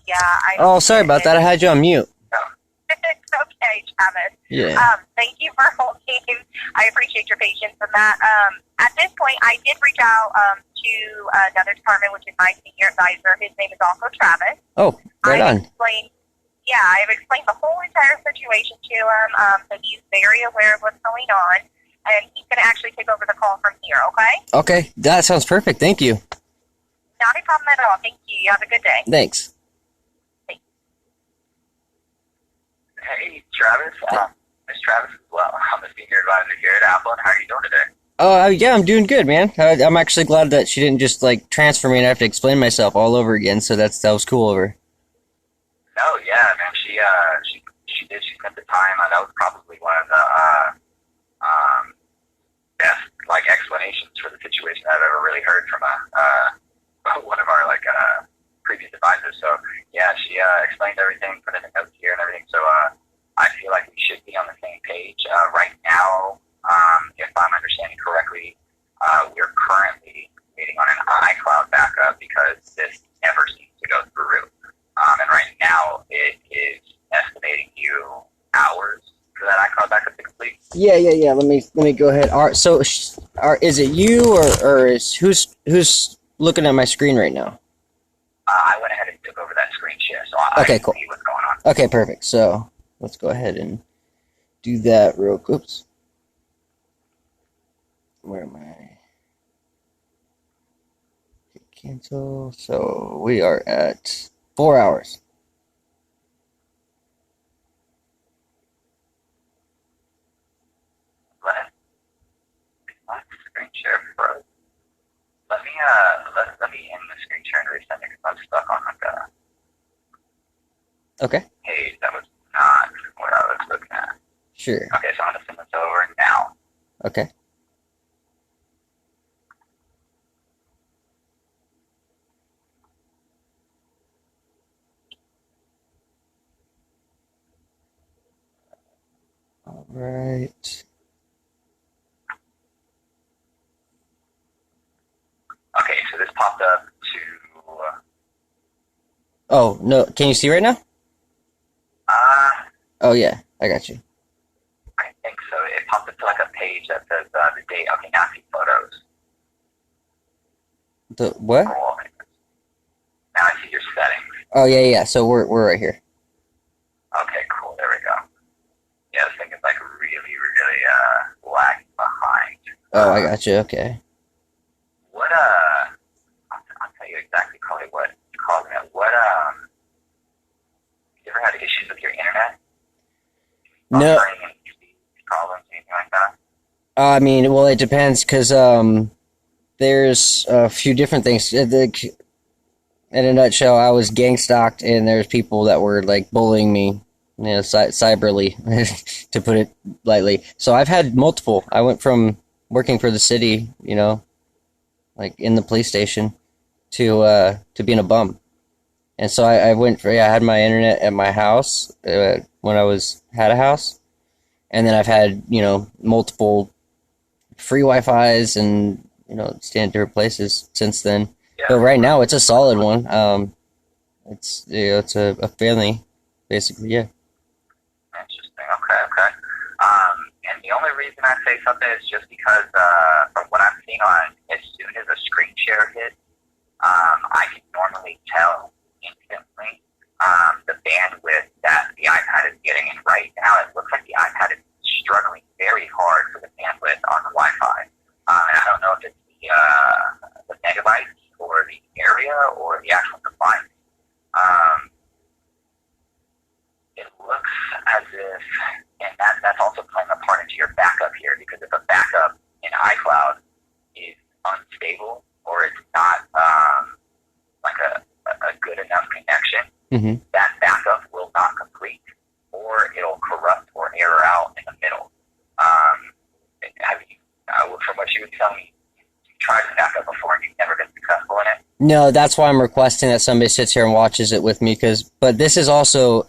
Yeah, Oh, sorry about that. I had you on mute. It's okay, Travis. Yeah. Thank you for holding. I appreciate your patience on that. At this point, I did reach out to another department, which is my senior advisor. His name is also Travis. Oh, right on. I've explained the whole entire situation to him, so he's very aware of what's going on, and he's going to actually take over the call from here, okay? Okay, that sounds perfect. Thank you. Not a problem at all. Thank you. You have a good day. Thanks. Hey, Travis. It's Travis as well. I'm the senior advisor here at Apple, and how are you doing today? Oh, yeah, I'm doing good, man. I'm actually glad that she didn't just, like, transfer me and I have to explain myself all over again, so that was cool of her. No, yeah, man, she did. She spent the time. That was probably one of the best, like, explanations for the situation I've ever really heard from one of our, like, previous advisors. So, yeah, she explained everything, put in the notes here and everything, so I feel like we should be on the same page. Right now, if I'm understanding correctly, we're currently waiting on an iCloud backup because this never seems to go through. And right now, it is estimating you hours for that iCloud backup to complete. Yeah. Let me go ahead. So, is it you or is who's looking at my screen right now? I went ahead and took over that screen share, so I Okay, can cool. see what's going on. Okay, perfect. So let's go ahead and do that real quick. Oops. Where am I? Hit cancel. So we are at 4 hours. Let screen share froze. Let me end the screen share and resend it because I'm stuck on like a Okay. page that was not what I was looking at. Sure. Okay, so I'm gonna send this over now. Okay. All right. Okay, so this popped up to. Oh, no. Can you see right now? Oh, yeah. I got you. I think so. It popped up to like a page that says the date. Okay, now I see photos. The what? Cool. Now I see your settings. Oh, yeah. So we're right here. Okay, cool. There we go. Yeah, this thing is like really lagging behind. Oh, I got you. Okay. What I'll tell you exactly probably what it's causing it. What you ever had issues with your internet? No. Buffering and speed problems, anything like that? I mean, well, it depends because there's a few different things. In a nutshell, I was gang stalked, and there's people that were like bullying me, cyberly, to put it lightly. So I've had multiple. I went from working for the city, like in the police station, to being a bum. And so I went I had my internet at my house when I had a house, and then I've had multiple free Wi-Fi's and staying at different places since then. Yeah. But right now it's a solid one. It's it's a family, basically. Yeah. Interesting. Okay. And the only reason I say something is just because from what I'm seeing on, as soon as a screen share hits, I can normally tell instantly the bandwidth that the iPad is getting. And right now, it looks like the iPad is struggling very hard for the bandwidth on the Wi-Fi. And I don't know if it's the megabytes or the area or the actual device. It looks as if, and that's also playing a part into your backup here, because if a backup in iCloud is unstable or it's not like a good enough connection, that backup will not complete, or it'll corrupt or error out in the middle. From what you would tell me, you tried to back up before and you've never been successful in it? No, that's why I'm requesting that somebody sits here and watches it with me, but this is also,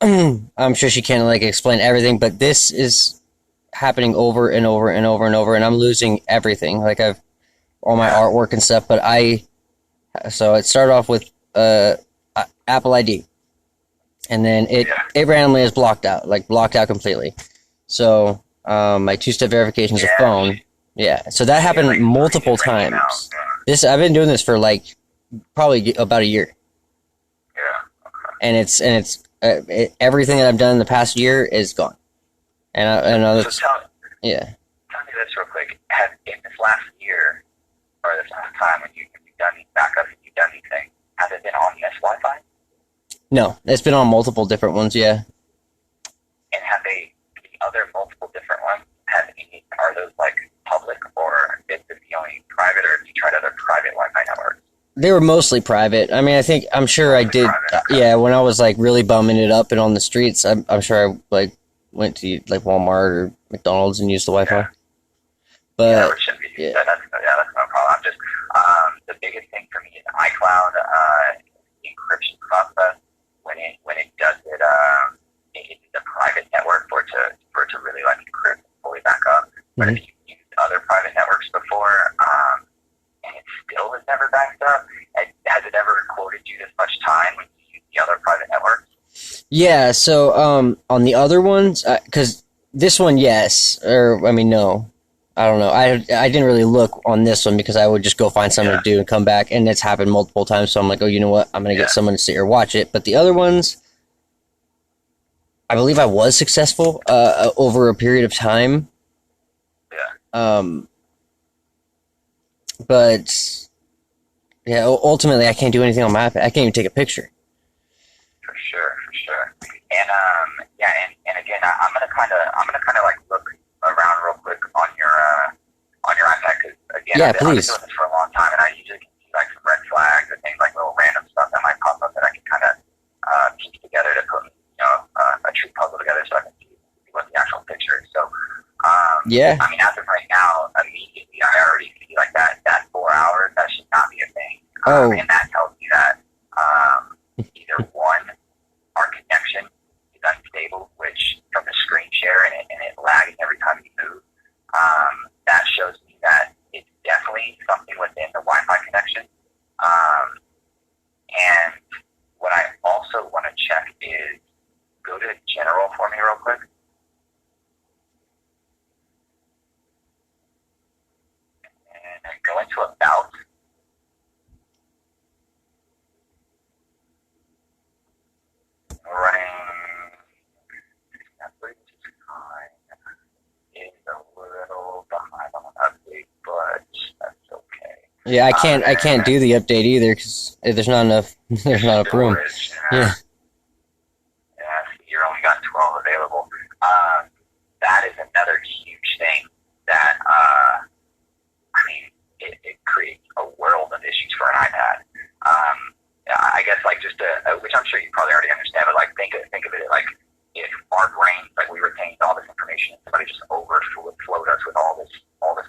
I'm sure she can't explain everything, but this is happening over and over and over and over, and I'm losing everything. Like I've all my artwork and stuff, so it started off with Apple ID, and then it randomly is blocked out completely. So my two-step verification is a phone. Yeah, so that happened multiple times. I've been doing this for like probably about a year. Yeah. And it's everything that I've done in the past year is gone. And Tell me this real quick. In this last year, or this last time when you've done these backups and you've done these things, has it been on this Wi-Fi? No, it's been on multiple different ones, yeah. And have the other multiple different ones, are those like public, or is this the only private, or have you tried other private Wi-Fi networks? They were mostly private. I mean, I'm sure I did. Yeah, when I was like really bumming it up and on the streets, I'm sure I like went to like Walmart or McDonald's and used the Wi-Fi. Yeah. But That's no problem. I'm just the biggest thing for me is iCloud encryption process. When it does it, it's a private network for it to really like encrypt and fully back up. But if you've used other private networks before, and it still has never backed up, has it ever recorded you this much time when you use the other private networks? yeah, so on the other ones, because this one, yes, or I mean, no. I don't know. I didn't really look on this one because I would just go find something to do and come back, and it's happened multiple times. So I'm like, oh, you know what? I'm gonna get someone to sit here and watch it. But the other ones, I believe I was successful over a period of time. Yeah. But yeah, ultimately, I can't do anything on my iPad. I can't even take a picture. For sure. And and again, I'm gonna kind of like look around real quick on your iPad, because again, I've been doing this for a long time, and I usually can see like some red flags and things, like little random stuff that might pop up that I can kind of piece together to put a true puzzle together, so I can see what the actual picture is. So I mean, as of right now, immediately I already see like that 4 hours. That should not be a thing. And that tells me that either one, our connection is unstable, which from the screen share and it lags every time you move. That shows me that it's definitely something within the Wi-Fi connection. And what I also want to check is, go to general for me real quick. And go into about. Running. Is a little behind on an update, but that's okay. Yeah, I can't do the update either because there's not enough room. Yeah. Yeah, you're only got 12 available. That is another huge thing that I mean, it creates a world of issues for an iPad. I guess like just which I'm sure you probably already understand, but like think of it like, if our brains, like we retained all this information, somebody just overflowed us with all this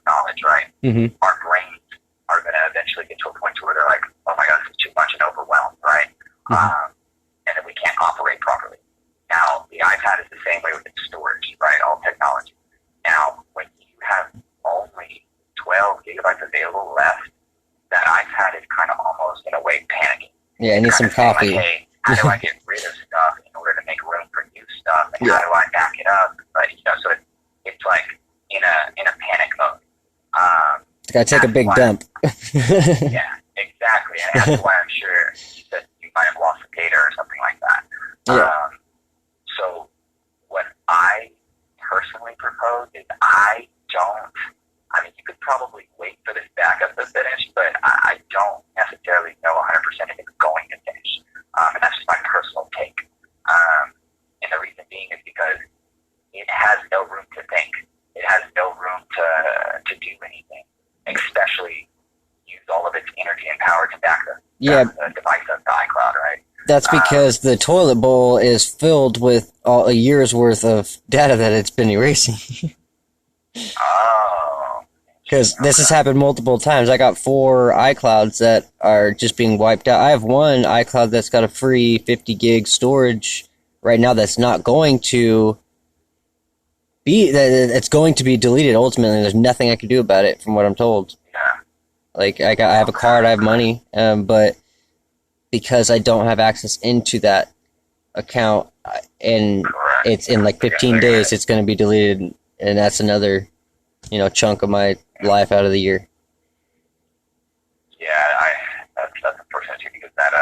knowledge, right? Mm-hmm. Our brains are going to eventually get to a point where they're like, oh my God, this is too much and overwhelmed, right? Mm-hmm. And then we can't operate properly. Now, the iPad is the same way with its storage, right? All technology. Now, when you have only 12 gigabytes available left, that iPad is kind of almost in a way panicking. Yeah, I need some coffee. Like, hey, how do I get rid of stuff in order to make room for new stuff? And how do I back it up? But so it's like in a panic mode. It's gotta take a big dump. Yeah, exactly. And that's why I'm sure that you might have lost some data or something like that. Yeah. So what I personally propose is you could probably wait for this backup to finish, but I don't necessarily know 100% if it's going to finish. And that's just my personal take. And the reason being is because it has no room to think. It has no room to do anything, especially use all of its energy and power to back the device up to iCloud, right? That's because the toilet bowl is filled with a year's worth of data that it's been erasing. Because this has happened multiple times. I got 4 iClouds that are just being wiped out. I have one iCloud that's got a free 50 gig storage right now that's not going to it's going to be deleted ultimately. There's nothing I can do about it from what I'm told. Yeah. Like, I have a card, I have money, but because I don't have access into that account, and Correct. it's in like 15 days, it's going to be deleted, and that's another, chunk of my life out of the year. Yeah, that's unfortunate too, because that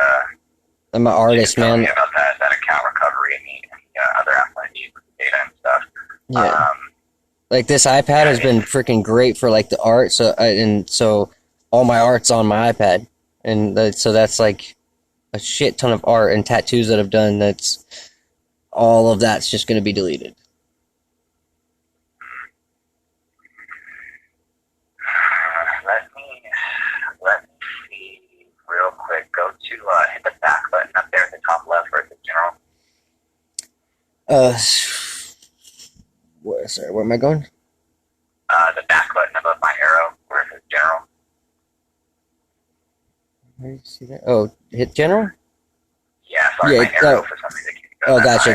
I'm an artist, you man. about that account recovery and the other aspect of data and stuff. Yeah. Like this iPad has been freaking great for like the art, so all my art's on my iPad, and so that's like a shit ton of art and tattoos that I've done. That's all of that's just going to be deleted. Let me see real quick. Go to hit the back button up there at the top left where it says general. Sorry, where am I going? The back button above my arrow where it says general. Where do you see that? Oh, hit general? Yeah, sorry, Yeah, my arrow for some reason keeps going gotcha.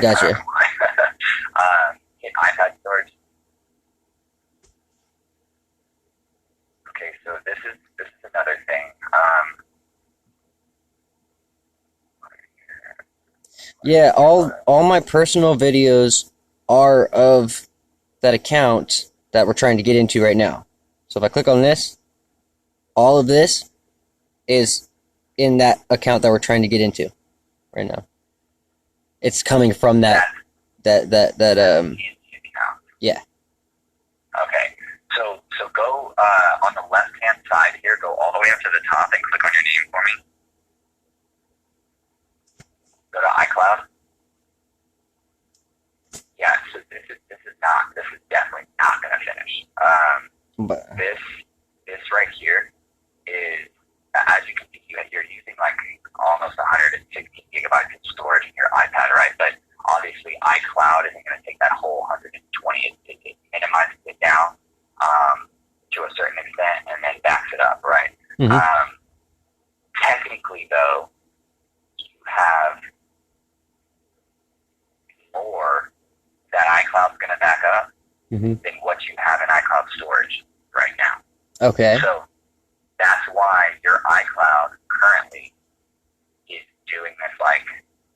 hit iPad storage. Okay, so this is another thing. Yeah, all my personal videos are of that account that we're trying to get into right now. So if I click on this, all of this is in that account that we're trying to get into right now. It's coming from that yeah. Okay, so go on the left hand side here. Go all the way up to the top and click on your name for me. Go to iCloud. Yeah, so this is definitely not going to finish. But This right here is, as you can see, you're using like almost 160 gigabytes of storage in your iPad, right? But obviously iCloud isn't going to take that whole 120. It minimizes it down to a certain extent and then backs it up, right? Mhm. Technically, though, you have more that iCloud's going to back up than what you have in iCloud storage right now. Okay. So that's why your iCloud currently is doing this like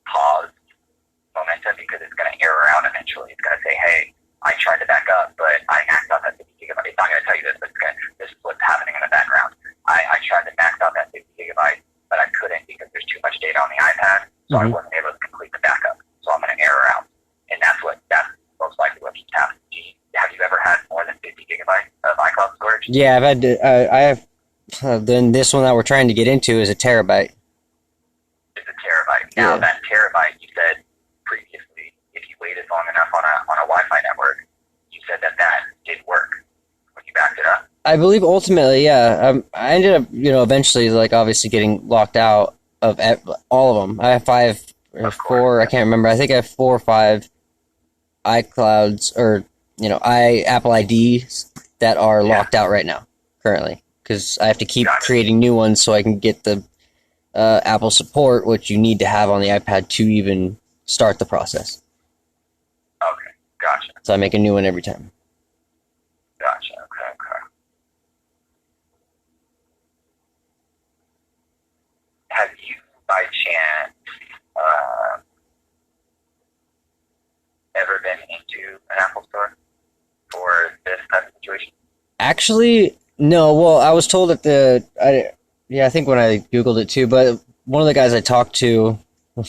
pause momentum, because it's going to error out eventually. It's going to say, hey, I tried to back up, but I maxed out that 50 gigabyte. It's not going to tell you this, but this is what's happening in the background. I tried to max out that 50 gigabyte, but I couldn't because there's too much data on the iPad, so I wasn't able to complete the backup. So I'm going to error out. And that's most likely what keeps happening. Have you ever had more than 50 gigabytes of iCloud storage? Yeah, I've had I have. Then this one that we're trying to get into is a terabyte. It's a terabyte. Now that terabyte, you said previously, if you waited long enough on a Wi-Fi network, you said that did work when you backed it up. I believe ultimately, yeah. I ended up, eventually, like obviously getting locked out of all of them. I have 5 or 4. I can't remember. I think I have 4 or 5 iClouds or Apple IDs that are locked out right now currently, because I have to keep creating new ones so I can get the Apple support, which you need to have on the iPad to even start the process. Okay, gotcha. So I make a new one every time. Gotcha. Okay. Have you, by chance, ever been into an Apple store for this type of situation? Actually, no. Well, I was told that I think when I Googled it too, but one of the guys I talked to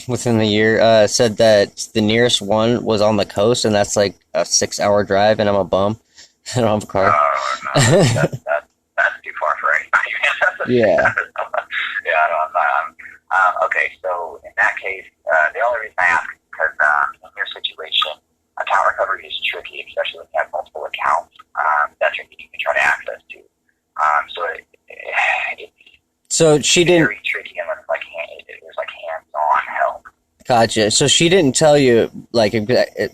within the year said that the nearest one was on the coast, and that's like a 6-hour drive, and I'm a bum. I don't have a car. Oh, no, that's too far for anybody. Yeah. Okay, so in that case, the only reason I ask is because in your situation, account recovery is tricky, especially when you have multiple accounts that you can try to access to. So she didn't. Very tricky unless there's hands-on help. Gotcha. So she didn't tell you like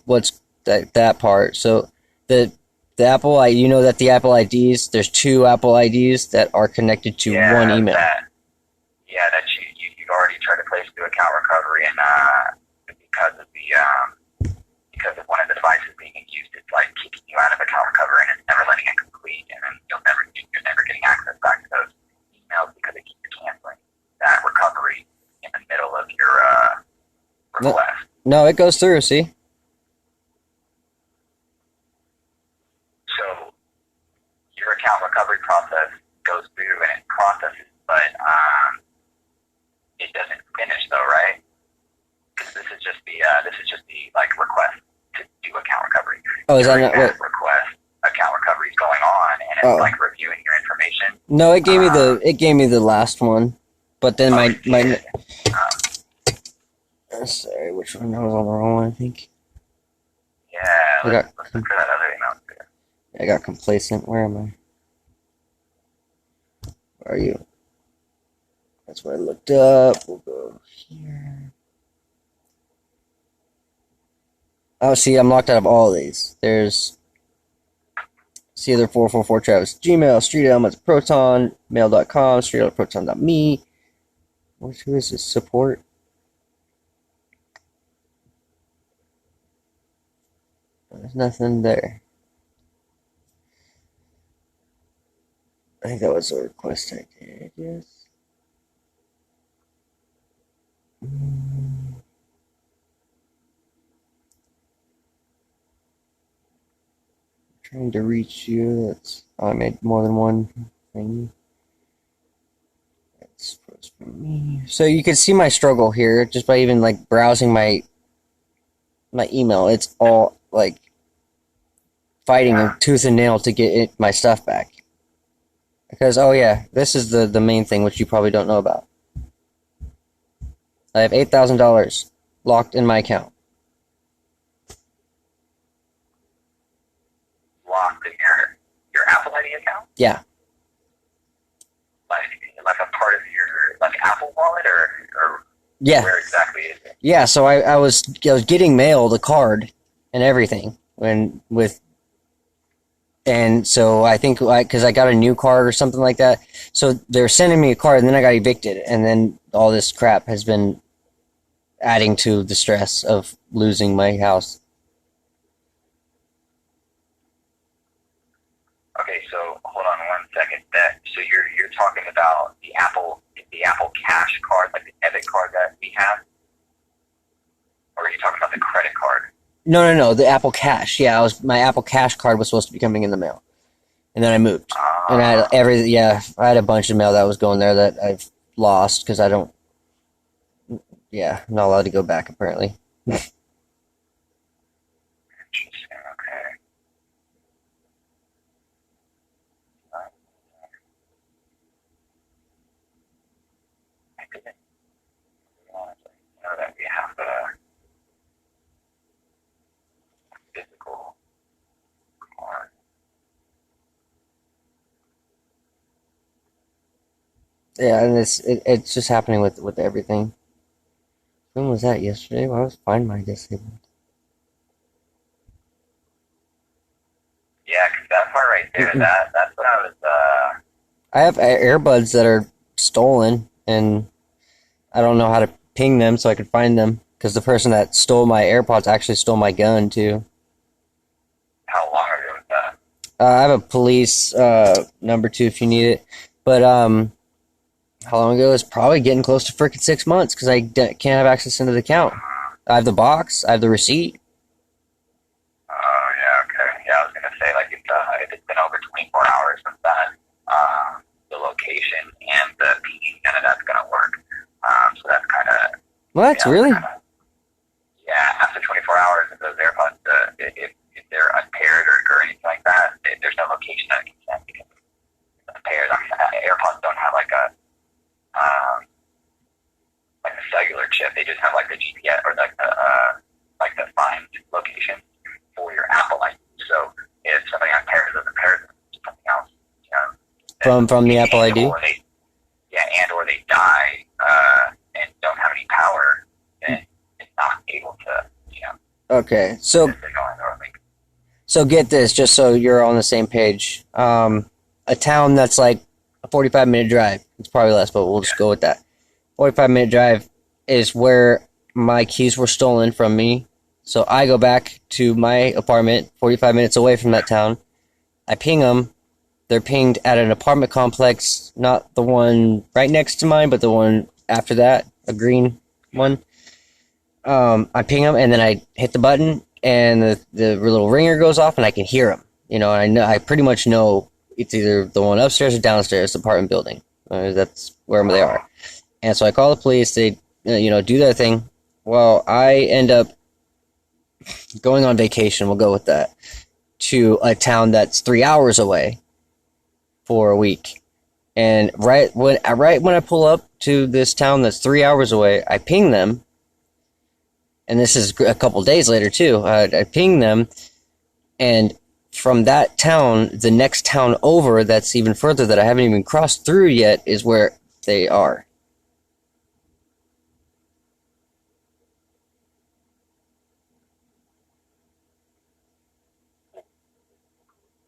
what's that part. So the Apple, that the Apple IDs, there's 2 Apple IDs that are connected to one email. That you've already tried to place through account recovery, and because of one of the devices being used, it's like kicking you out of account recovery, and it's never letting it complete, and then you're never getting access back to those emails because it keeps canceling that recovery in the middle middle of your request. No, it goes through, see? So your account recovery process goes through and it processes, but it doesn't finish though, right? Because this is just the like request to do account recovery. Oh, is that not During what? request? Account recovery is going on, and it's like reviewing your information. No, it gave me the last one, but then my sorry, which one? I was on the wrong one, I think. Yeah, I let's look for that other email too. I got complacent. Where am I? Where are you? That's what I looked up. We'll go here. Oh, see, I'm locked out of all of these. There's Other 444 Travis Gmail, Street Elements Proton, mail.com, streetelements.proton.me. Who is this? Support? There's nothing there. I think that was a request I did, yes. Trying to reach you. I made more than one thing. That's supposed for me. So you can see my struggle here just by even like browsing my email. It's all like fighting tooth and nail to get my stuff back. Because oh yeah, this is the main thing which you probably don't know about. I have $8,000 locked in my account. Locked in your Apple ID account? Yeah. Like a part of your like Apple wallet or Yeah. where exactly is it? Yeah, so I was getting mail, the card, and everything, and so I think because I got a new card or something like that, so they were sending me a card, and then I got evicted, and then all this crap has been adding to the stress of losing my house. Okay, so hold on one second. So you're talking about the Apple Cash card, like the debit card that we have, or are you talking about the credit card? No, the Apple Cash. Yeah, my Apple Cash card was supposed to be coming in the mail, and then I moved, and I had a bunch of mail that was going there that I've lost because I don't. Yeah, I'm not allowed to go back apparently. Interesting. Okay. I didn't know that we have a physical card. Yeah, and it's just happening with everything. When was that? Yesterday? Well, I was Find My disabled. Yeah, because that part right there, that's what I was. I have earbuds that are stolen, and I don't know how to ping them so I can find them. Because the person that stole my AirPods actually stole my gun too. How long ago was that? I have a police number 2 if you need it, but how long ago? It's probably getting close to freaking 6 months because I can't have access into the account. I have the box, I have the receipt. Oh, yeah, okay. Yeah, I was going to say, like, if it's been over 24 hours since that, the location and the pinging, none of that's going to work. So that's kind of... What? Yeah, Really? Yeah, after 24 hours, if those AirPods, if they're unpaired or anything like that, there's no location that it can send because it's unpaired. I mean, AirPods don't have like a cellular chip. They just have like the GPS or like the find location for your Apple ID. So if somebody unpairs them, to something else, you know, From the Apple ID? or they die and don't have any power, then it's not able to, you know. Okay, so get this, just so you're on the same page. A town that's like a 45-minute drive. It's probably less, but we'll just go with that. 45-minute drive is where my keys were stolen from me. So I go back to my apartment, 45 minutes away from that town. I ping them. They're pinged at an apartment complex, not the one right next to mine, but the one after that, a green one. I ping them, and then I hit the button, and the little ringer goes off, and I can hear them. And I pretty much know it's either the one upstairs or downstairs, the apartment building. That's wherever they are. And so I call the police. They, do their thing. Well, I end up going on vacation. We'll go with that, to a town that's 3 hours away for a week. And right when I pull up to this town that's 3 hours away, I ping them. And this is a couple days later too. I ping them, and from that town, the next town over that's even further that I haven't even crossed through yet is where they are.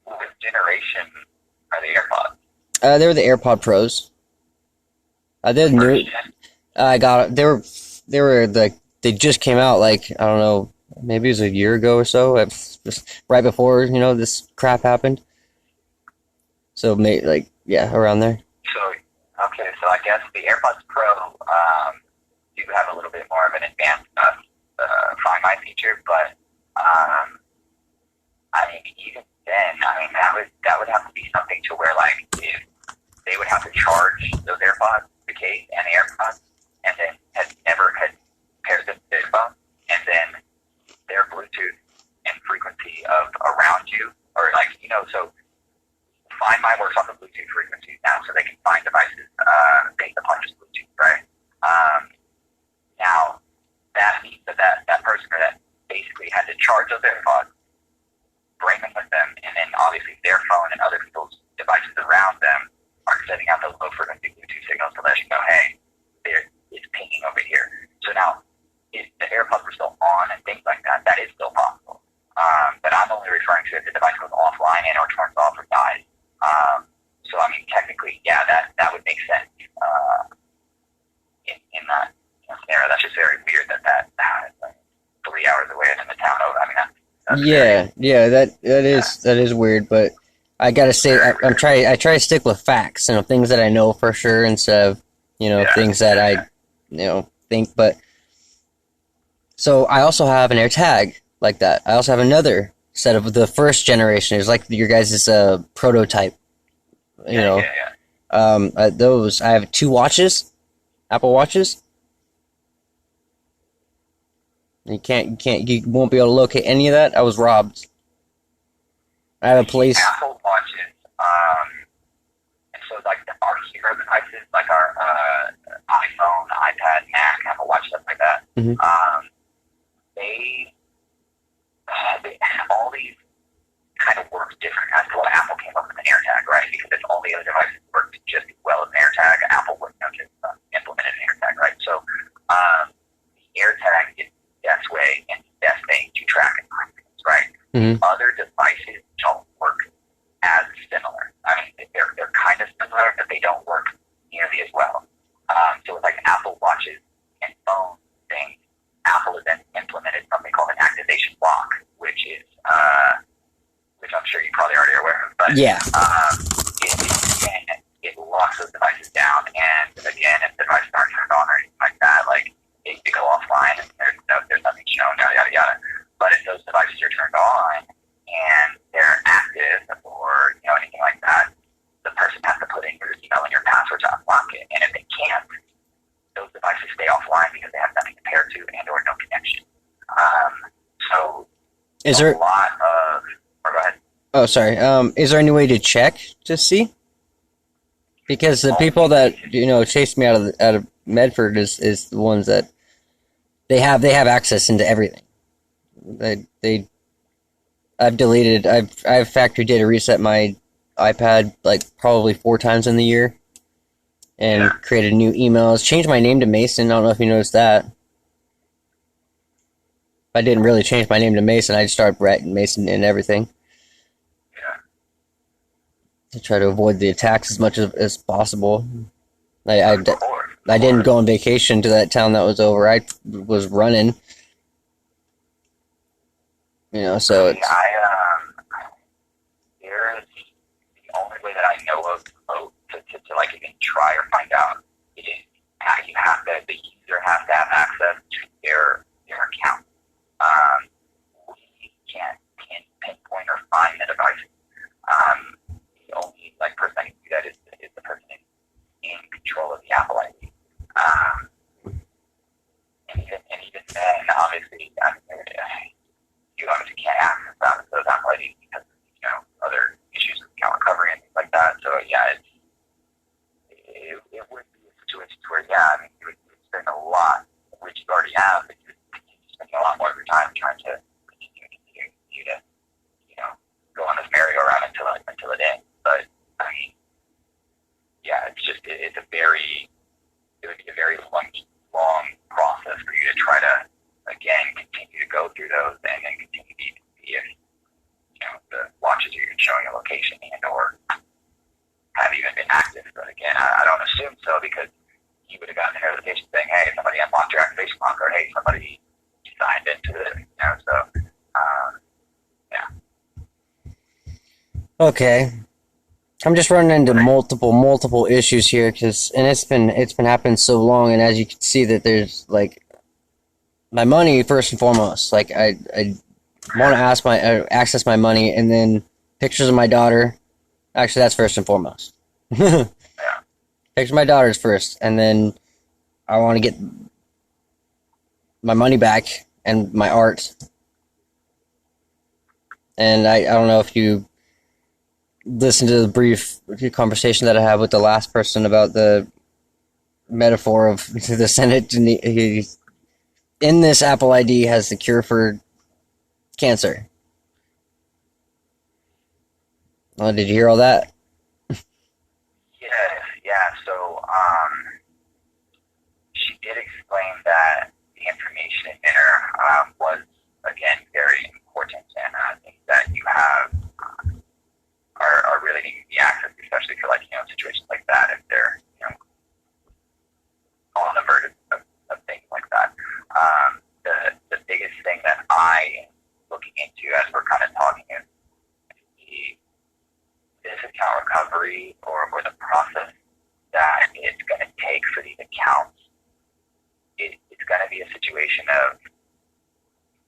What generation are the AirPods? They were the AirPod Pros. They're new. I got it. They just came out, like, I don't know, maybe it was a year ago or so, just right before, this crap happened. So, around there. So, okay, so I guess the AirPods Pro do have a little bit more of an advanced Find My feature, but even then, that would have to be something to where, like, if they would have to charge those AirPods, the case and the AirPods, and then had paired them to their phone, and then their Bluetooth and frequency of around you, or so Find My works on the Bluetooth frequencies now, so they can find devices based upon just Bluetooth, right? Now, that means that person or that basically had to charge those AirPods, bring them with them, and then obviously their phone and other people's devices around them are sending out those low frequency Bluetooth signals to let you know, hey, it's pinging over here. So now, if the AirPods were still on and things like that, that is still possible. But I'm only referring to if the device goes offline and or turns off or dies. So technically, yeah, that would make sense in that scenario. That's just very weird that is like 3 hours away and in the town over. That's that is weird, but I gotta say, I try to stick with facts, things that I know for sure instead of things that I think. But so I also have an AirTag like that. I also have another set of the first generation. It's like your guys' prototype. Those, I have 2 watches, Apple Watches. You won't be able to locate any of that. I was robbed. I have a place. Apple Watches, and so like our hero devices, like our iPhone, iPad, Mac, Apple Watch, stuff like that. Mm-hmm. They all these kind of work different. That's why Apple came up with an AirTag, right? Because if all the other devices worked just as well as an AirTag, Apple wouldn't have just implemented an AirTag, right? So the AirTag is the best way and the best thing to track and find things, right? Mm-hmm. Other devices don't work as similar. They're kind of similar, but they don't work nearly as well. So with like Apple Watches and phone things, Apple has then implemented something called an activation lock, which I'm sure you probably already are aware of. But yeah, it locks those devices down, and again, if the devices aren't turned on or anything like that, like they go offline and there's nothing shown, yada yada yada. But if those devices are turned on and they're active or anything like that, the person has to put in your email and your password to unlock it. And if they can't, those devices stay offline because they have nothing to pair to and or no connection. So is there a lot of? Or go ahead. Oh, sorry. Is there any way to check to see? Because the people that chased me out of Medford is the ones that they have access into everything. I've factory data reset my iPad like probably 4 times in the year, and created new emails. Changed my name to Mason. I don't know if you noticed that. I didn't really change my name to Mason. I just started Brett and Mason and everything. To try to avoid the attacks as much as possible. I didn't go on vacation to that town that was over. I was running. So it's... There's the only way that I know of to like even try or find out is you have the user has to have access to their account. We can't pinpoint or find the device. The only person that can do that is the person in control of the Apple ID. And even then, obviously, you obviously can't access those Apple IDs because of, other issues with account recovery and things like that. So yeah, it would be a situation where you would spend a lot, which you already have, but you would continue spending a lot more of your time trying to continue to go on this merry-go-round until it ends. But it would be a very long process for you to try to again continue to go through those and then continue to see if the watches are even showing a location and or have even been active. But again, I don't assume so because you would have gotten a notification saying, hey, somebody unlocked your activation lock, or hey, somebody signed into this, so yeah. Okay. I'm just running into multiple issues here and it's been happening so long, and as you can see that there's my money first and foremost. I want to access my money, and then pictures of my daughter. Actually, that's first and foremost. Yeah. Pictures of my daughter's first, and then I want to get my money back and my art. And I don't know if you listen to the brief conversation that I had with the last person about the metaphor of the Senate. In this Apple ID has the cure for cancer. Oh, did you hear all that? Yeah. So, she did explain that the information in there was again very important, and things that you have are really needing to be accessed, especially for situations like that if they're on the verge of things like that. The biggest thing that I am looking into as we're kind of talking is this account recovery or the process that it's going to take for these accounts. It's going to be a situation of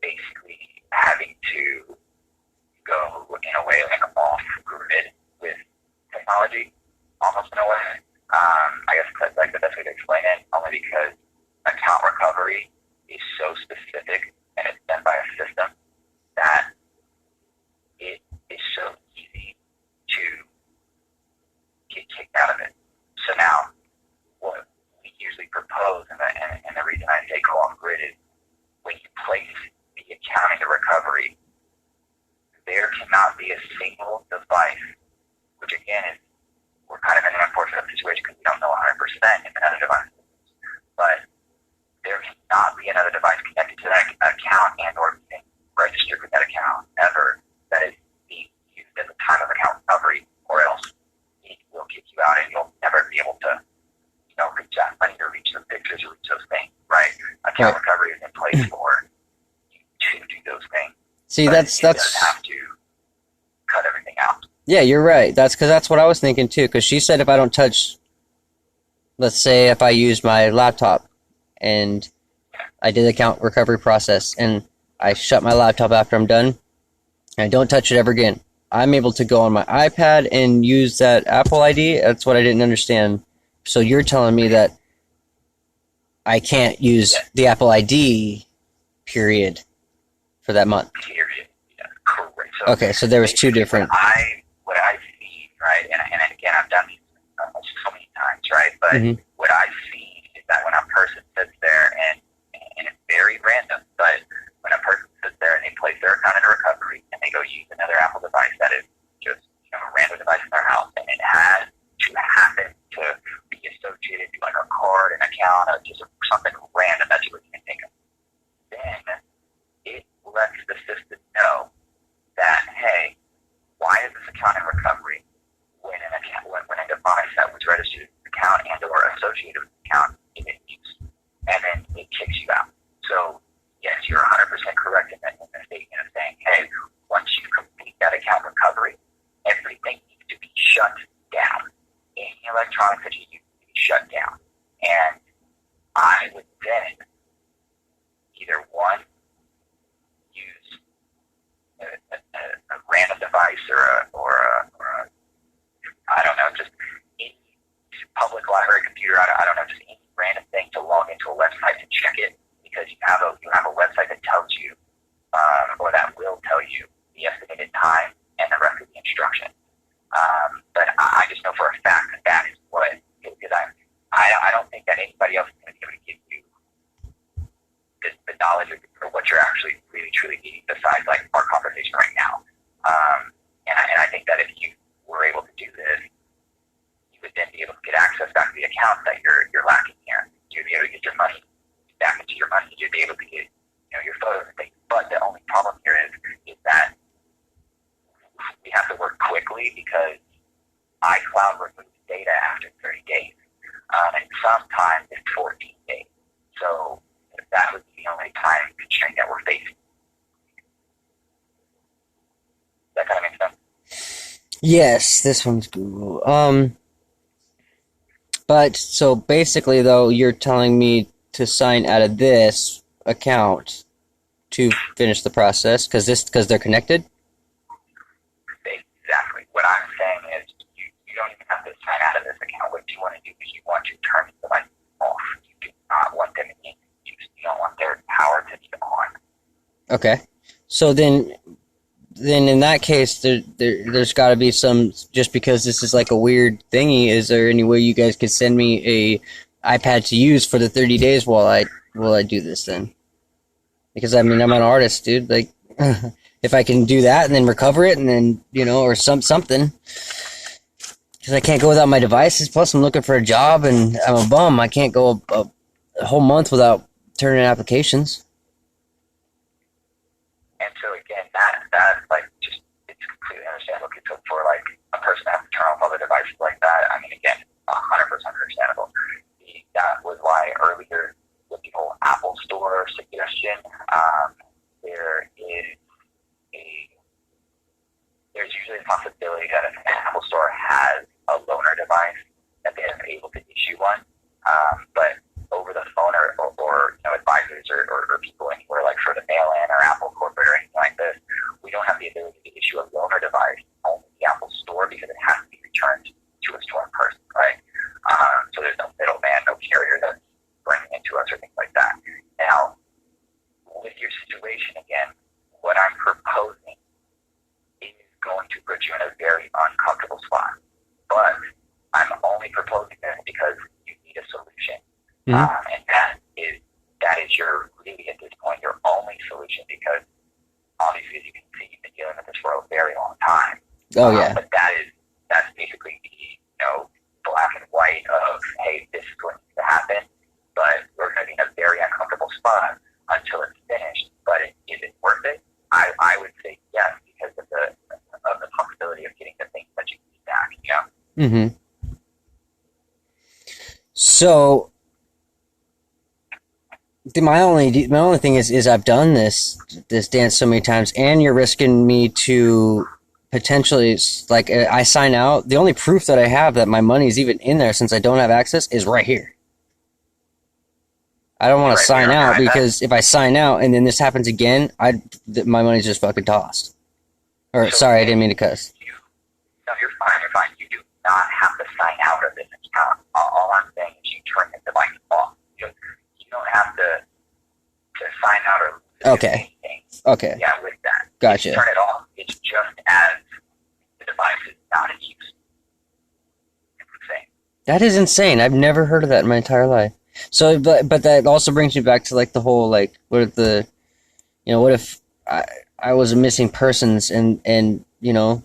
basically having to go in a way off grid with technology, almost in a way. I guess that's the best way to explain it, only because account recovery is so specific and it's done by a system that it is so easy to get kicked out of it. So now, what we usually propose, and the reason I say go off grid is when you place the account into recovery, there cannot be a single device, which again is, we're kind of in an unfortunate situation because we don't know 100% if another device is, but there cannot be another device connected to that account and or being registered with that account ever that is being used at the time of account recovery, or else it will kick you out and you'll never be able to reach that money or reach the pictures or reach those things, right? Account recovery is in place for you to do those things. See, but that's it doesn't have to cut everything out. Yeah, you're right. That's what I was thinking too. Because she said if I don't touch, let's say if I use my laptop and I did the account recovery process and I shut my laptop after I'm done and I don't touch it ever again, I'm able to go on my iPad and use that Apple ID. That's what I didn't understand. So you're telling me that I can't use the Apple ID period for that month. Period. Yeah, correct. So okay, so there was two different. What I've seen, right, and again, I've done these so many times, right, but what I've seen is that when a person sits there and it's very random, but when a person sits there and they place their account into recovery and they go use another Apple device that is just a random device in their house, and it has to happen to be associated to like a card, an account, or just something random that you would even think of, then it lets the system know that, hey, why is this account in recovery when a device that was registered as an account and or associated with the account is in use? And then it kicks you out. So, yes, you're 100% correct in the statement of saying, hey, once you complete that account recovery, everything needs to be shut down. Any electronics that you use needs to be shut down. And I would then one, use a random device or I don't know, just any public library computer. I don't know, just any random thing to log into a website to check it, because you have a website that tells you or that will tell you the estimated time and the rest of the instructions. But I just know for a fact that that is what, because I don't think that anybody else is going to be able to give you the knowledge or what you're actually really truly needing besides like our conversation right now. And I think that if you were able to do this, you would then be able to get access back to the account that you're lacking here. You'd be able to get your money back into your money. You'd be able to get your photos and things. But the only problem here is that we have to work quickly because iCloud removes data after 30 days. And sometimes it's 14 days. So that was the only time constraint that we're facing. Does that kind of make sense? Yes, this one's Google. But so basically, though, you're telling me to sign out of this account to finish the process because they're connected. Exactly. What I'm saying is you don't even have to sign out of this account. What you want to do is you want to turn the device off. You do not want them in use. You don't want their power to be on. Okay. So then in that case, there's got to be some, just because this is like a weird thingy, is there any way you guys could send me a iPad to use for the 30 days while I do this then? Because I mean, I'm an artist, dude. Like, if I can do that and then recover it and then, or something. Because I can't go without my devices. Plus, I'm looking for a job and I'm a bum. I can't go a whole month without turning in applications. And so again, that like just it's completely understandable. So for like a person to have to turn off other devices like that, I mean, again, 100% understandable. That was why earlier with the whole Apple Store suggestion, there's usually a possibility that if an Apple Store has a loaner device, that they are able to issue one. But over the phone or advisors or people anywhere like for the mail-in or Apple corporate or anything like this, we don't have the ability to issue a loaner device, only the Apple Store, because it has to be returned to a store in person, right? So there's no middleman, no carrier that's bringing it to us or things like that. Now, with your situation again, what I'm proposing is going to put you in a very uncomfortable spot. But I'm only proposing this because you need a solution. Mm-hmm. And that is your, really at this point, your only solution, because obviously, as you can see, you've been dealing with this for a very long time. Oh, yeah. But that's basically the, black and white of, hey, this is going to happen, but we're going to be in a very uncomfortable spot until it's finished. But is it worth it? I would say yes, because of the possibility of getting the things that you need back, Mm-hmm. So my only thing is I've done this dance so many times, and you're risking me to potentially, like, I sign out. The only proof that I have that my money is even in there, since I don't have access, is right here. I don't want to sign out, because if I sign out and then this happens again, my money's just fucking tossed. Or sorry, I didn't mean to cuss. No, you're fine. You do not have to sign out of this account. All I'm saying is you turn the device off. You don't have to sign out or do anything. Okay. Yeah, with that. Gotcha. You turn it off. It's just as the device is not in use. It's insane. That is insane. I've never heard of that in my entire life. So, but that also brings me back to like the whole, like, what if I was a missing persons and you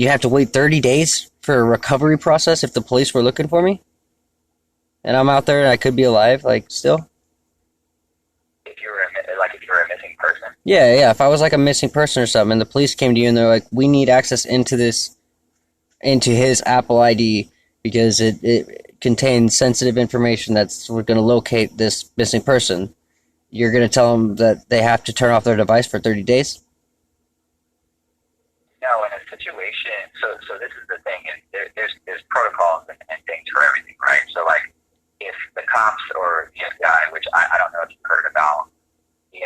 have to wait 30 days for a recovery process if the police were looking for me, and I'm out there and I could be alive, like, still. If you're a missing person. Yeah. If I was like a missing person or something, and the police came to you and they're like, we need access into his Apple ID because it contains sensitive information we're going to locate this missing person. You're going to tell them that they have to turn off their device for 30 days? No, in a situation, so this is the thing, is there's protocols and things for everything, right? So, like, if the cops or the FBI, which I don't know if you've heard about the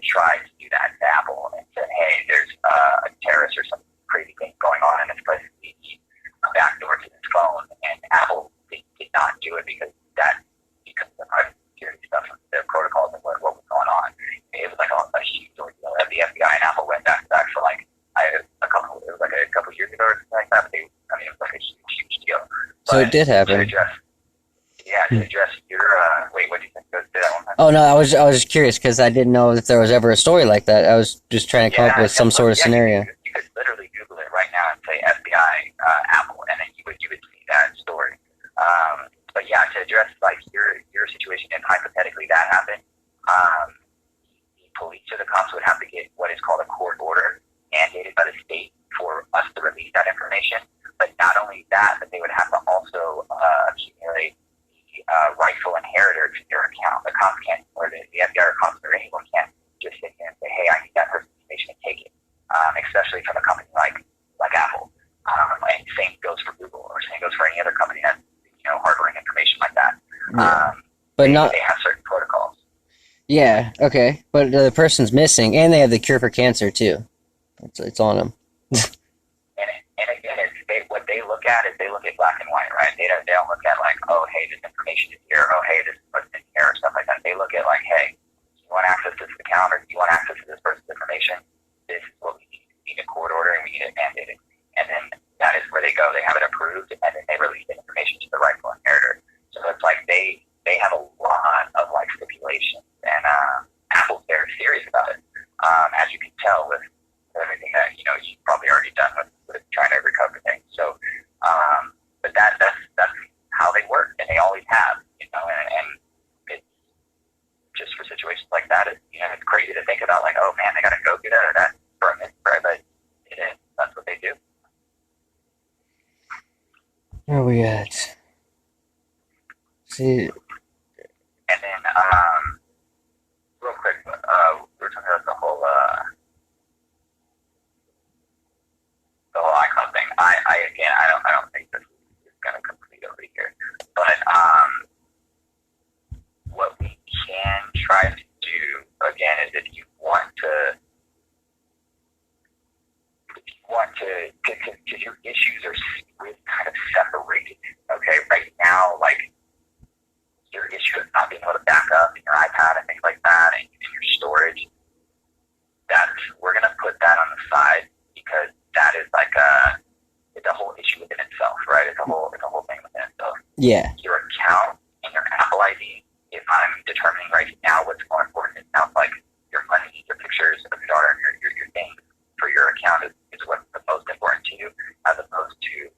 tried to do that to Apple and said, hey, there's a terrorist or some crazy thing going on in this place. We need a backdoor to this phone. And Apple did not do it because of the private security stuff and their protocols and what was going on. It was like a huge ordeal that the FBI and Apple went back to back for like a couple of years ago or something like that. But it was like a huge deal. So it did happen. To address your wait, what do you think? Go to that one. Oh no, I was just curious because I didn't know if there was ever a story like that. I was just trying to come up with some sort of scenario. You could literally Google it right now and say FBI Apple, and then you would see that story. But yeah, to address like your situation, if hypothetically that happened, the police or the cops would have to get what is called a court order mandated by the state for us to release that information. But not only that, but they would have to also accumulate the rightful inheritor to your account. The cops can't, or the FBI or cops or anyone can't just sit here and say, hey, I need that person's information and take it. Especially from a company like Apple. And same goes for Google, or same goes for any other company that's harboring information like that. But they have certain protocols. Yeah, okay. But the person's missing, and they have the cure for cancer too. It's on them. And again, what they look at is they look at black and white, right? They don't look at like, oh, hey, this information is here. Oh, hey, this person's in here, or stuff like that. They look at like, hey, do you want access to this account, or do you want access to this person's information? This is what we need. We need a court order, and we need it mandated. And then that is where they go. They have it approved, and then they release the information to the rightful inheritor. So it's like they have a lot of like stipulations, and Apple's very serious about it, as you can tell with everything that you've probably already done with trying to recover things. So, but that's how they work, and they always have, and it's just for situations like that. It's crazy to think about, like, oh man, they got to go get out of that for a minute, right? But it is. That's what they do. Where are we at? See. And then, real quick, we were talking about the whole icon thing. I don't think this is going to complete over here. But what we can try to do again is if you want to, because your issues are really kind of separated. Okay, right now, like your issue of not being able to back up in your iPad and things like that, and your storage. We're gonna put that on the side because that is like it's a whole issue within itself, right? It's a whole thing within itself. Yeah. Your account and your Apple ID. If I'm determining right now what's more important, it sounds like your money, your pictures of your daughter, your things for your account is what's the most important to you, as opposed to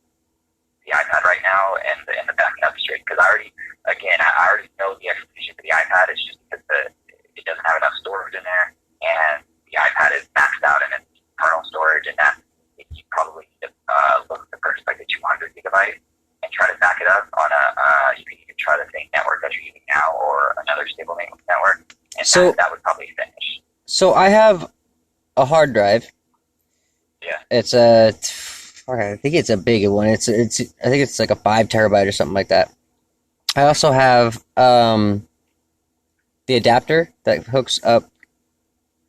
the iPad right now and the backing up straight. Because I already know the explanation for the iPad is just because it doesn't have enough storage in there, and the iPad is maxed out in its internal storage, and that you probably need to look to purchase like a 200 gigabyte and try to back it up on you can even try the same network that you're using now or another stable network, and so that would probably finish. So I have a hard drive. Yeah. It's I think it's a big one. I think it's like a 5 terabyte or something like that. I also have the adapter that hooks up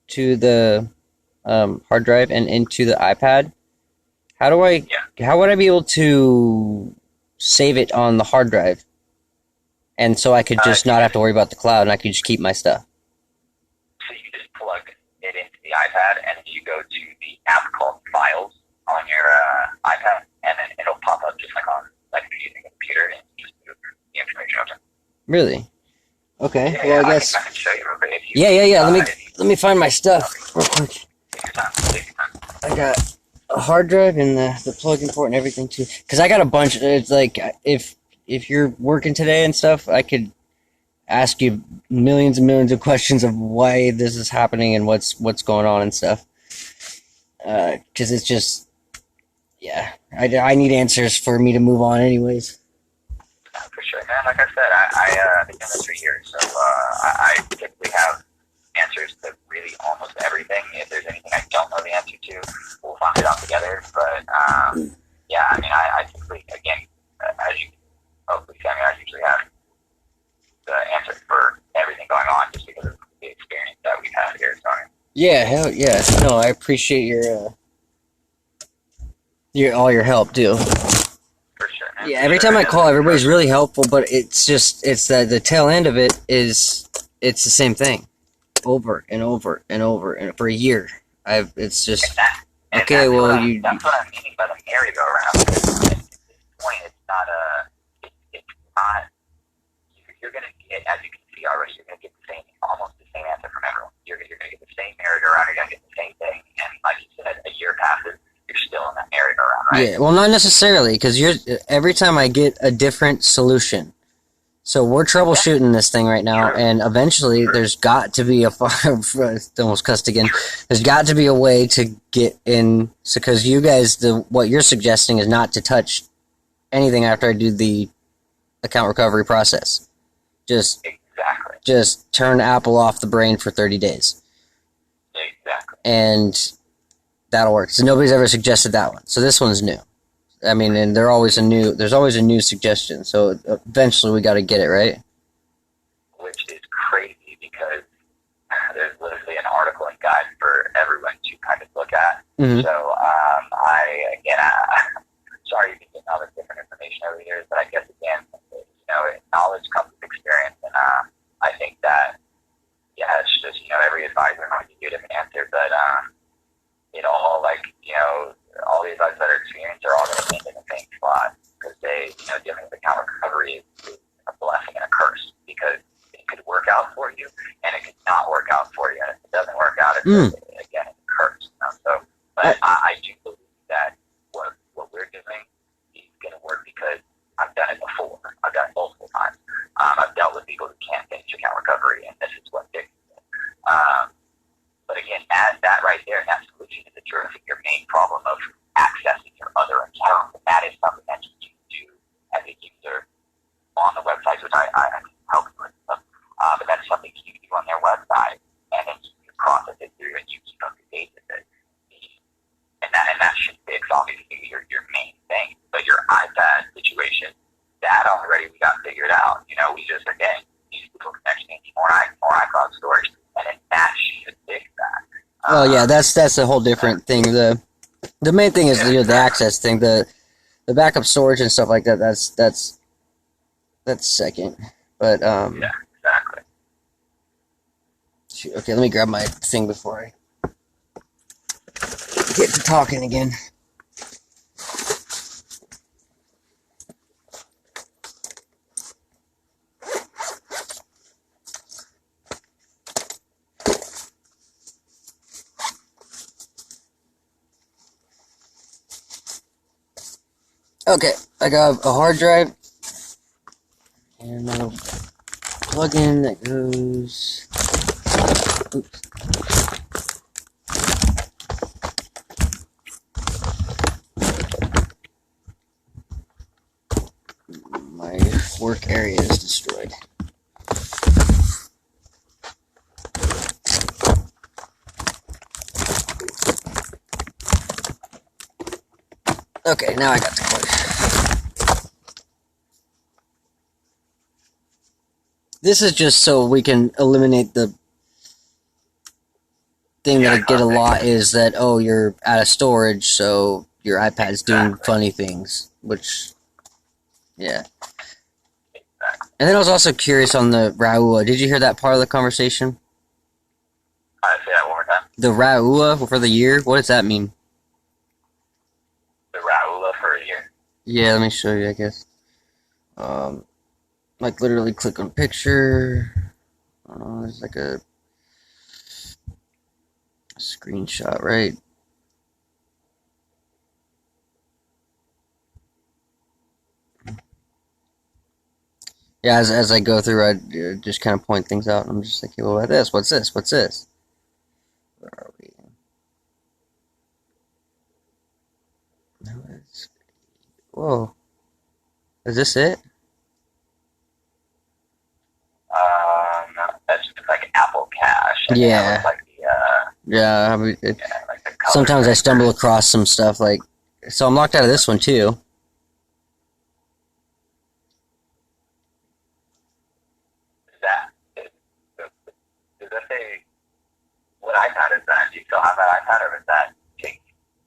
to the hard drive and into the iPad. How would I be able to save it on the hard drive? And so I could just not have to worry about the cloud, and I could just keep my stuff. So you just plug it into the iPad, and you go to the app called Files on your iPad, and then it'll pop up just like you're using a computer, and just move the information over. Really? Okay. Yeah, well, I guess. I can show you real quick. Yeah. Let me find my stuff real quick. Take your time. I got a hard drive and the plug-in port and everything too. Because I got a bunch. It's like if you're working today and stuff, I could ask you millions and millions of questions of why this is happening and what's going on and stuff. Because it's just, yeah, I need answers for me to move on, anyways. For sure, man. Like I said, I've been doing this for years, so I typically have answers to really almost everything. If there's anything I don't know the answer to, we'll find it out together. But yeah, I mean, I typically, again, as you hopefully see, I usually have the answer for everything going on just because of the experience that we've had here. So Yeah, hell yeah. No, I appreciate your all your help too. For sure, man. Yeah, For every sure. time I call, And, everybody's really helpful, but it's that the tail end of it is it's the same thing, over and over and over and for a year. It's just and okay. Well, that's what I'm meaning by the merry-go-round. At this point, it's not. You're going to get, as you can see already, you're going to get almost the same answer from everyone. You're going to get the same merry-go-round. You're going to get the same thing, and like you said, a year passes, you're still in that merry-go-round, right? yeah. Well, not necessarily because every time I get a different solution. So we're troubleshooting this thing right now, and eventually there's got to be almost cussed again. There's got to be a way to get in, because you guys, what you're suggesting is not to touch anything after I do the account recovery process. Exactly. Just turn Apple off the brain for 30 days. Exactly. And that'll work. So nobody's ever suggested that one. So this one's new. I mean, and there's always a new suggestion. So eventually we got to get it right. Which is crazy because there's literally an article and guide for everyone to kind of look at. Mm-hmm. So sorry you've been getting all this different information over the years, but I guess again, knowledge comes with experience, and I think that it's just every advisor might give you a different answer, but it all all the advisors that are experienced are all going to end in the same spot because they dealing with account recovery is a blessing and a curse because it could work out for you and it could not work out for you, and if it doesn't work out, it's again it's a curse. So, but I do believe that what we're doing is going to work because I've done it before. I've done it multiple times. I've dealt with people who can't finish account recovery, and this is what fixes it. But again, that right there, that solution is addressing your main problem of accessing your other accounts. And that is something that you can do as a user on the website, which I can help you with. But that's something you do on their website, and then you process it through and you keep up to date with it. And that should fix obviously your main thing. But your iPad situation, that already we got figured out. We just again need Google connection, more iCloud storage, and then that should fix that. Well, yeah, that's a whole different thing. The main thing is the access thing, the backup storage and stuff like that. That's second. But yeah, exactly. Shoot, okay, let me grab my thing before I get to talking again. Okay, I got a hard drive and a plug-in that goes. Oops. My work area is destroyed. Okay, now I got the cord. This is just so we can eliminate the thing that I get a lot is that, oh, you're out of storage, so your iPad's doing funny things, which, yeah. And then I was also curious on the Raua. Did you hear that part of the conversation? Say that one more time. The Raua for the year? What does that mean? The Raula for a year. Yeah, let me show you, I guess. Like literally click on picture. There's like a screenshot, right? Yeah, as I go through, I just kind of point things out. And I'm just like, well, what's this? What's this? What's this? Where are we? No, it's... Whoa. Is this it? No, that's just like Apple Cash. And Yeah. Like the, yeah, I mean, like the sometimes I stumble across some stuff like... So I'm locked out of this one, too. Does that say... What I found is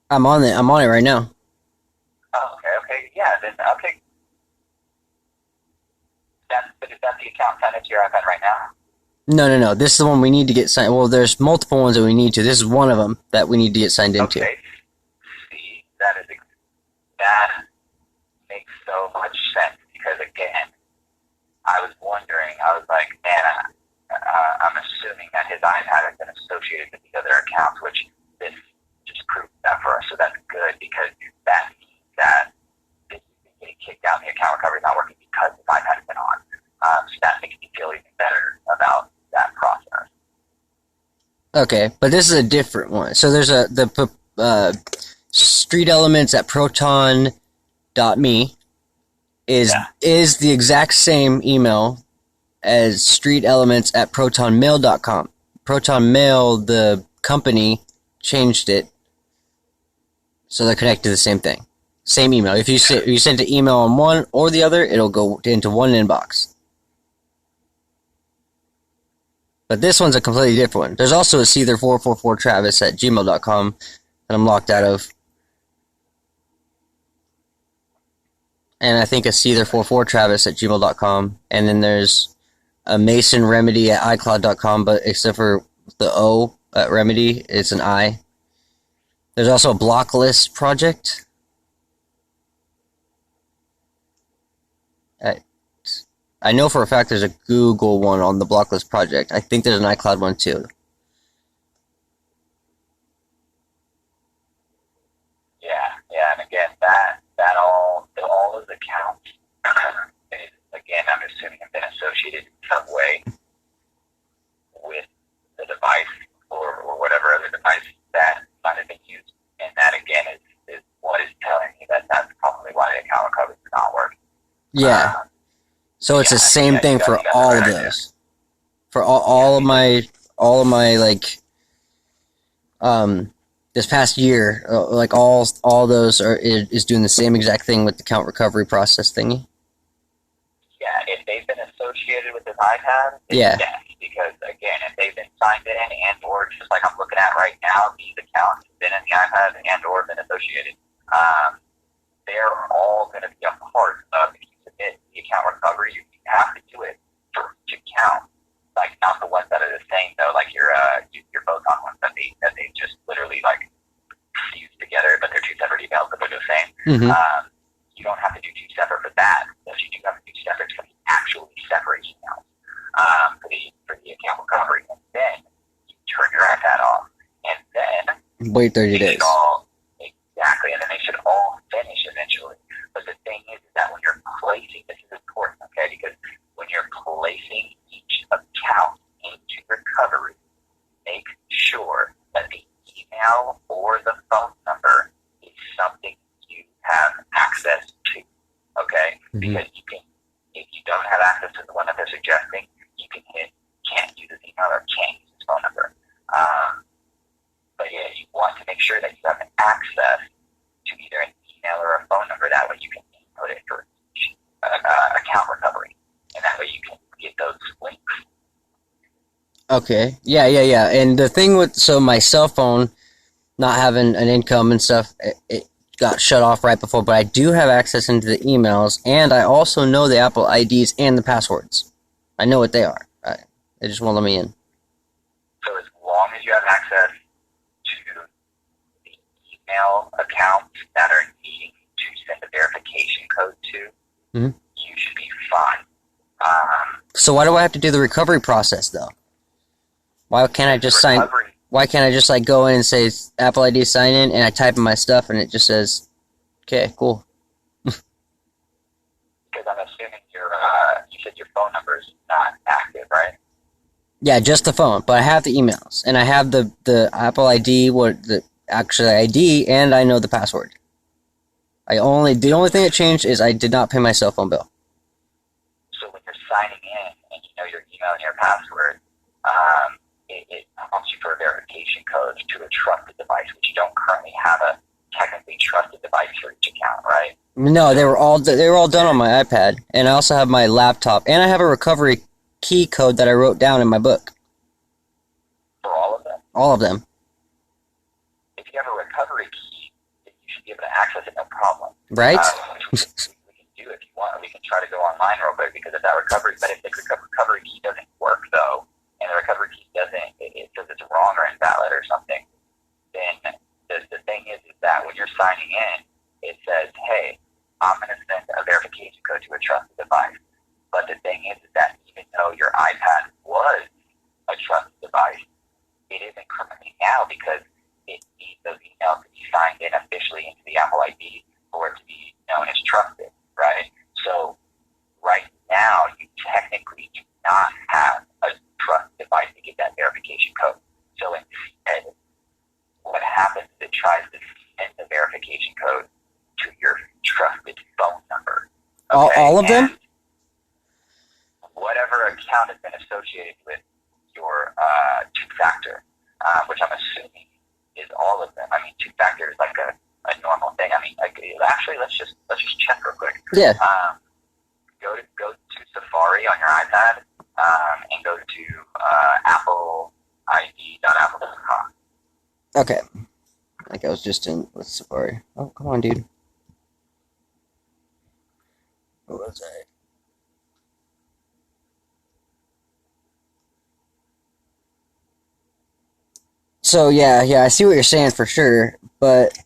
I'm on it. I'm on it right now. Oh, okay, yeah, then, okay. Is that the account signed into your iPad right now? No. This is the one we need to get signed. Well, there's multiple ones that we need to. This is one of them that we need to get signed into. Okay. See, that makes so much sense because, again, I was wondering, I was like, man, I'm assuming that his iPad has been associated with these other accounts, which this just proves that for us. So that's good because that means that this is getting kicked out and the account recovery is not working because his iPad has been on. So that makes me feel even better about that process. Okay, but this is a different one. So there's the Street Elements at proton.me is the exact same email as Street Elements at protonmail.com. Proton Mail, the company, changed it so they're connected to the same thing. Same email. If you send an email on one or the other, it'll go into one inbox. But this one's a completely different one. There's also a Seether444Travis at gmail.com that I'm locked out of. And I think a Seether44Travis at gmail.com. And then there's a Mason Remedy at iCloud.com, but except for the O at Remedy, it's an I. There's also a Blocklist project. I know for a fact there's a Google one on the Blocklist project. I think there's an iCloud one too. Yeah, and again, that all those accounts, again, I'm assuming have been associated in some way with the device or whatever other device that might have been used, and that again is what is telling me that that's probably why the account recovery is not working. Yeah. So it's the same thing for all of those. For all of my like this past year, like all those is doing the same exact thing with the account recovery process thingy. Yeah, if they've been associated with this iPad, yes, because again, if they've been signed in and or just like I'm looking at right now, these accounts have been in the iPad and or been associated, they're all going to be a part of if you submit the account recovery. You have to do it for each account, like not the ones that are the same though, like your both on ones that they just literally like fused together, but they're two separate emails that are the same. Mm-hmm. You don't have to do two separate for that. But you do have to do separate for the actually separate emails for the account recovery, and then you turn your iPad off, and then wait 30 days. Exactly, and then they should all finish eventually. But the thing is that when you're placing, this is important, okay? Because when you're placing each account into recovery, make sure that the email or the phone number is something you have access to, okay? Mm-hmm. Because you can, if you don't have access to the one that they're suggesting, you can hit can't use his email or can't use his phone number. But yeah, you want to make sure that you have an access to either an email or a phone number. That way you can input it for account recovery, and that way you can get those links. Okay. Yeah. And the thing with my cell phone not having an income and stuff, it got shut off right before. But I do have access into the emails, and I also know the Apple IDs and the passwords. I know what they are. They just won't let me in. So as long as you have access to the email accounts that are needing to send a verification code to, mm-hmm. you should be fine. So why do I have to do the recovery process though? Why can't I just sign? Why can't I just like go in and say Apple ID sign in, and I type in my stuff and it just says, "Okay, cool." Because I'm assuming you said your phone number is not active, right? Yeah, just the phone, but I have the emails, and I have the Apple ID, the ID, and I know the password. The only thing that changed is I did not pay my cell phone bill. So when you're signing in and you know your email and your password, it prompts you for a verification code to a trusted device, which you don't currently have a technically trusted device for each account, right? No, they were all done on my iPad, and I also have my laptop, and I have a recovery key code that I wrote down in my book. For all of them? All of them. If you have a recovery key, be able to access it, no problem. Right? Which we can do if you want. We can try to go online real quick because of that recovery. But if the recovery key doesn't work, though, and the recovery key doesn't, it says it's wrong or invalid or something, then the thing is that when you're signing in, it says, hey, I'm going to send a verification code to a trusted device. But the thing is that even though your iPad was a trusted device, it isn't currently now because it needs those emails to be signed in officially into the Apple ID for it to be known as trusted, right? So right now, you technically do not have a trusted device to get that verification code. So instead, what happens is it tries to send the verification code to your trusted phone number. Okay? All of them? Whatever account has been associated with your two-factor, which I'm assuming is all of them. I mean, two-factor is like a normal thing. I mean, like, actually, let's just check real quick. Yeah. Go to Safari on your iPad and go to appleid.apple.com. Okay. Like I was just in with Safari. Oh, come on, dude. What was I? So yeah, I see what you're saying for sure, but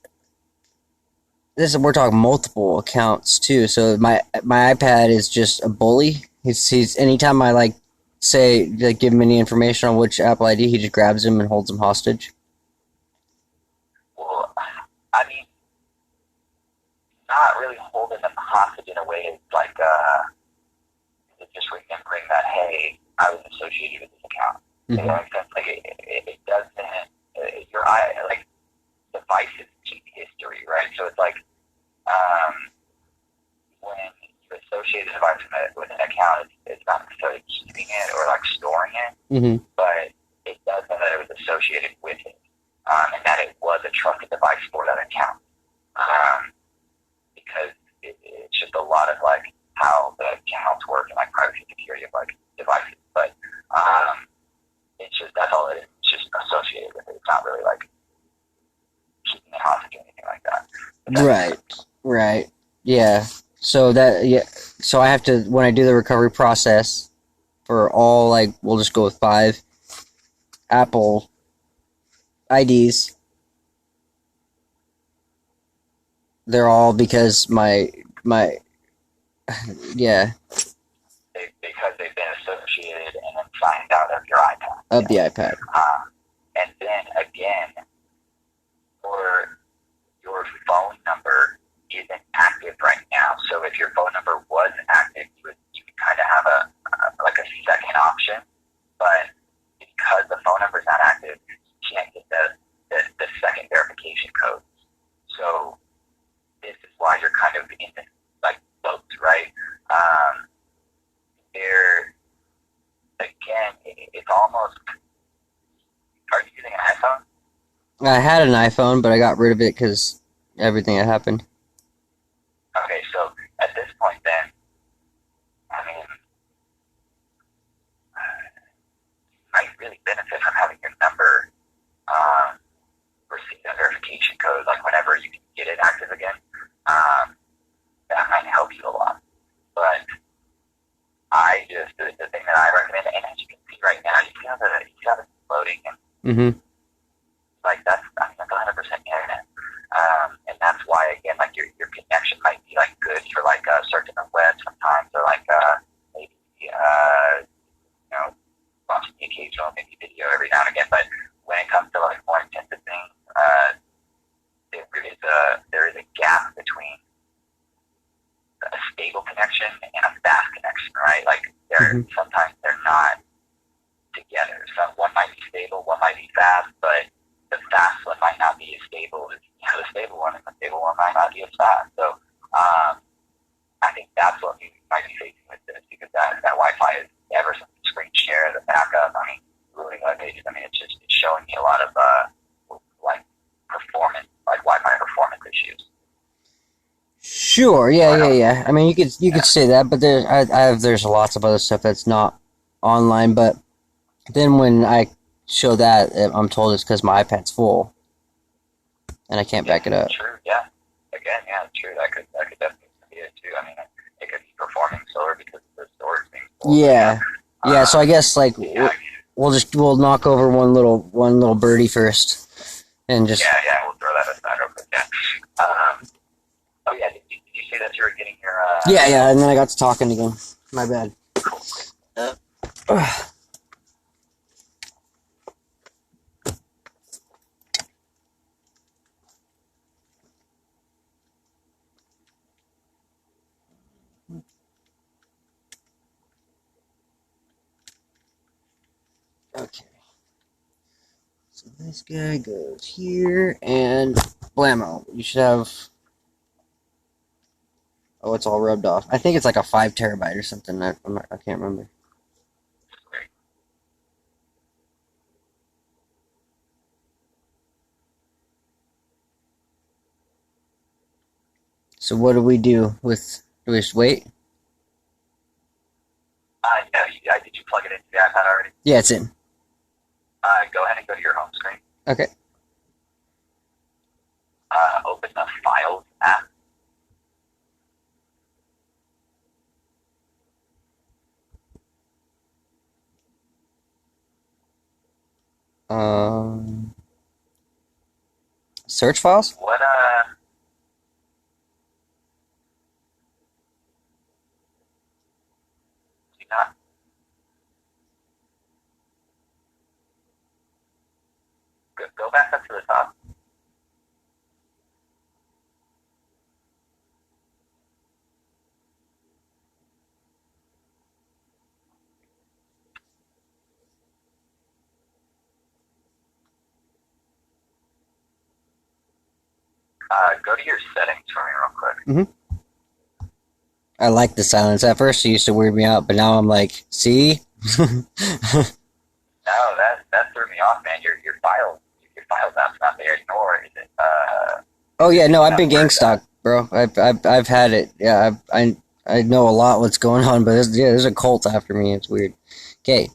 we're talking multiple accounts too. So my iPad is just a bully. He's anytime I like say like give him any information on which Apple ID, he just grabs him and holds him hostage. Well, I mean, not really holding them hostage in a way. It's like just remembering that, hey, I was associated with this account. Mm-hmm. You know what I'm saying? Like it doesn't. Your like devices keep history, right? So it's like when you associate a device with an account, it's not necessarily keeping it or like storing it, but it does know that it was associated with it, and that it was a trusted device for that account. Because it's just a lot of like how the accounts work and like privacy security of like devices, but it's just that's all it is. It's just associated with it. It's not really like keeping it hostage or anything like that. Right. Yeah. So I have to, when I do the recovery process for all, like, we'll just go with 5 Apple IDs. They're all because yeah. Because they've been associated and then signed out of your iPad. Of the iPad. And then again, for your phone number isn't active right now. So if your phone number was active, you would kind of have a second option. But because the phone number is not active, you can't get the second verification code. So this is why you're kind of in this like boat, right? It's almost. Are you using an iPhone? I had an iPhone, but I got rid of it because everything had happened. Okay, so at this point then, I mean, you might really benefit from having your number receive a verification code, like whenever you can get it active again. That might help you a lot. But the thing that I recommend, and as you can see right now, you see how it's loading, and like that's 100% internet. And that's why, again, like your connection might be like good for like searching the web sometimes, or like maybe watching the occasional maybe video every now and again. But when it comes to like more intensive things, there is a gap between a stable connection and a fast connection, right? Like sometimes they're not together. So one might be stable, one might be fast, but the fast one might not be as stable as the stable one, and the stable one might not be as fast. So I think that's what you might be facing with this, because that Wi-Fi is ever so screen share, the backup. I mean, ruling web pages. I mean, it's showing me a lot of like performance, like Wi-Fi performance issues. Sure, yeah. I mean, you could say that, but there's lots of other stuff that's not online. But then when I show that, I'm told it's because my iPad's full, and I can't back it up. True, yeah. again, yeah, true. That could definitely be it too. I mean, it could be performing slower because the storage being full. Yeah. Yeah, so I guess like Yeah, we'll knock over one little birdie first, and just yeah, we'll throw that aside real quick. Yeah. Oh yeah, did you say that you were getting your? yeah, and then I got to talking again. My bad. Okay. So this guy goes here, and blammo. You should have. Oh, it's all rubbed off. I think it's like a 5 terabyte or something. I can't remember. So what do we do with? Do we just wait? Yeah. Did you plug it into the iPad already? Yeah, it's in. Go ahead and go to your home screen. Okay. Open the Files app. Search files? What do not go back up to the top. Go to your settings for me real quick. I like the silence. At first it used to weird me out, but now I'm like, see? No, that threw me off, man. Your files app's not there anymore, is it? Oh yeah, no, I've been gang stalked, bro. I've had it. Yeah, I know a lot what's going on, but there's a cult after me. It's weird. Okay,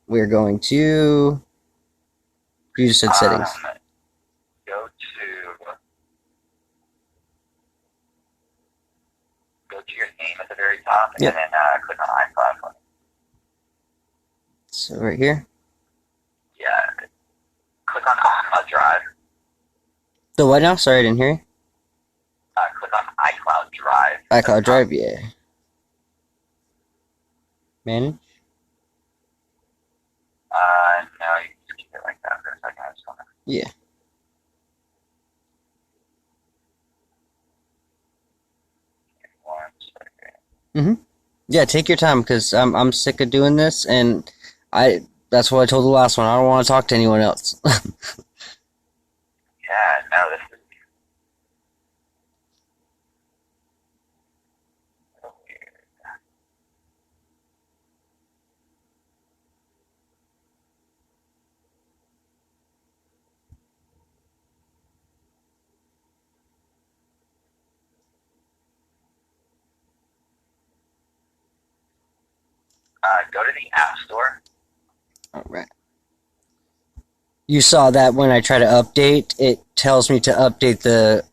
we're going to. You just said settings. Go to your name at the very top, and Yep. then click on iCloud for me. So right here. Yeah. Click on iCloud Drive. The what now? Sorry, I didn't hear you. Click on iCloud Drive. iCloud Drive, yeah. Manage. No, you can just keep it like that for a second. I just wanna... Yeah. One second. Yeah, take your time because I'm sick of doing this, and that's what I told the last one. I don't want to talk to anyone else. Yeah, no, this is so weird. Go to the App Store. All right. You saw that when I try to update, it tells me to update the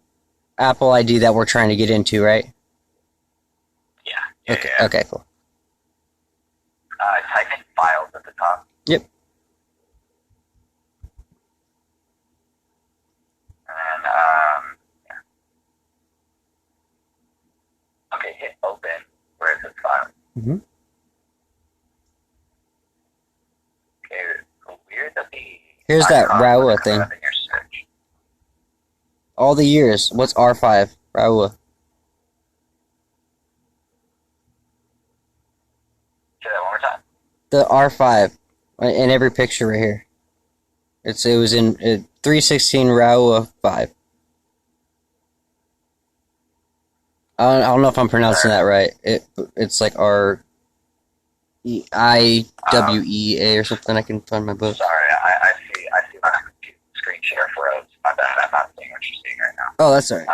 Apple ID that we're trying to get into, right? Yeah. Okay. Yeah. Okay. Cool. Type in Files at the top. Yep. And then, yeah. Okay, hit Open where it says Files. Mhm. Okay, weird that the Here's that icon Rawa wasn't thing. coming up in your search. All the years. What's R5? Rawa. Say that one more time. The R5 in every picture right here. It was in 316 Rawa 5. I don't know if I'm pronouncing that right. It's like IWEA or something. I can find my book. Sorry, I see my screen share froze. My bad. I'm not seeing what you're seeing right now. Oh, that's alright.